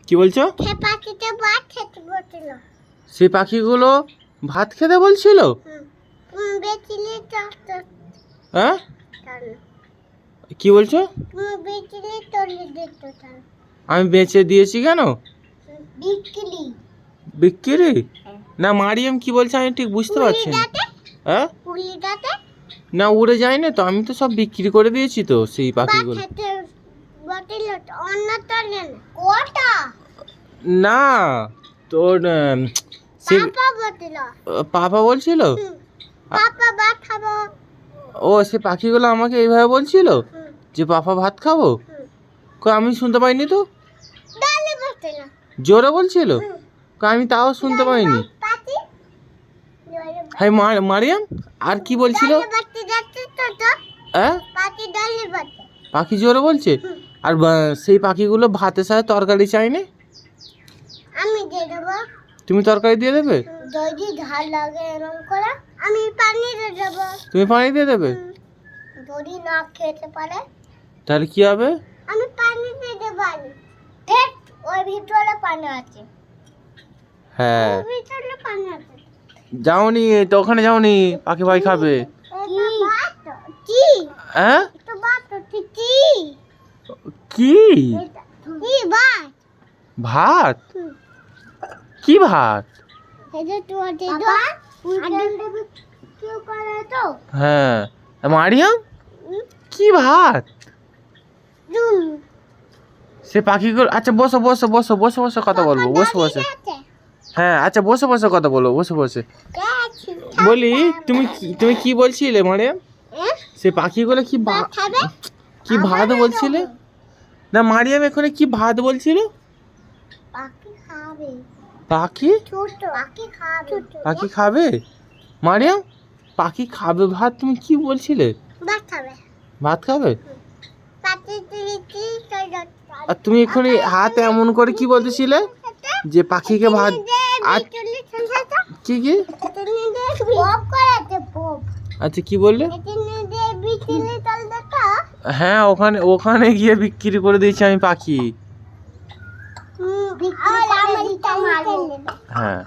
কি বলছো? সেই পাখিগুলো ভাত খেতে বলছিল। হ্যাঁ, কি বলছো? আমি বেচে দিয়েছি কেন? বিক্রি না, মারিয়াম কি বলছে আমি ঠিক বুঝতে পারছি না। হ্যাঁ, না উড়ে যায় না তো, আমি তো সব বিক্রি করে দিয়েছি তো সেই পাখিগুলো। না তোর পাপা বলছিল। ও সে পাখিগুলো আমাকে এইভাবে বলছিল যে পাপা ভাত খাবো। আমি শুনতে পাইনি তো, জোরে বলছিল। আমি তাও শুনতে পাইনি। হ্যাঁ মারিয়াম আর কি বলছিল? পাখি জোরে বলছে। আর সেই পাখিগুলো ভাতের সাথে তরকারি চাইনি। আমি দিয়ে দেবো। তুমি তরকারি দিয়ে দেবে? যদি ঝাল লাগে এরকম করে আমি পানি দিয়ে দেবো। তুমি পানি দিয়ে দেবে? যদি না খেতে পারে তাহলে কি হবে? আমি পানি দিয়ে দেবো। দেখ ওই ভিতরে পানি আছে। হ্যাঁ, ওই ভিতরে পানি আছে। যাওনি তো, ওখানে যাওনি, পাখি ভাই খাবে। কি? হ্যাঁ, তো বাত তো কি? কি কি বাত? ভাত? কি ভাত? এটা তো আছে তো। আদম দেব কেউ করে তো। হ্যাঁ মারিয়াম, কি ভাত? সে পাখিগুলো, আচ্ছা বসো বসো বসো বসে বসে কথা বলবো, বসে বসে। হ্যাঁ আচ্ছা বসে বসে কথা বলো, বসে বসে বলি। তুমি তুমি কি বলছিলে মারিয়াম? সে পাখিগুলো কি কি ভাত বলছিলে? না মারিয়াম এখানে কি ভাত বলছিল? পাখি খাবে। পাখি? ছোট পাখি খাবে। পাখি খাবে? মারিয়াম পাখি খাবে ভাত, তুমি কি বলছিলে? ভাত খাবে। ভাত খাবে? পাখি কি করে? আর তুমি এখানে হাত এমন করে কি বলতেছিলে যে পাখিকে ভাত? আর কি কি? আচ্ছা কি বললে? হ্যাঁ ওখানে ওখানে গিয়ে বিক্রি করে দিয়েছি আমি পাখি। হ্যাঁ।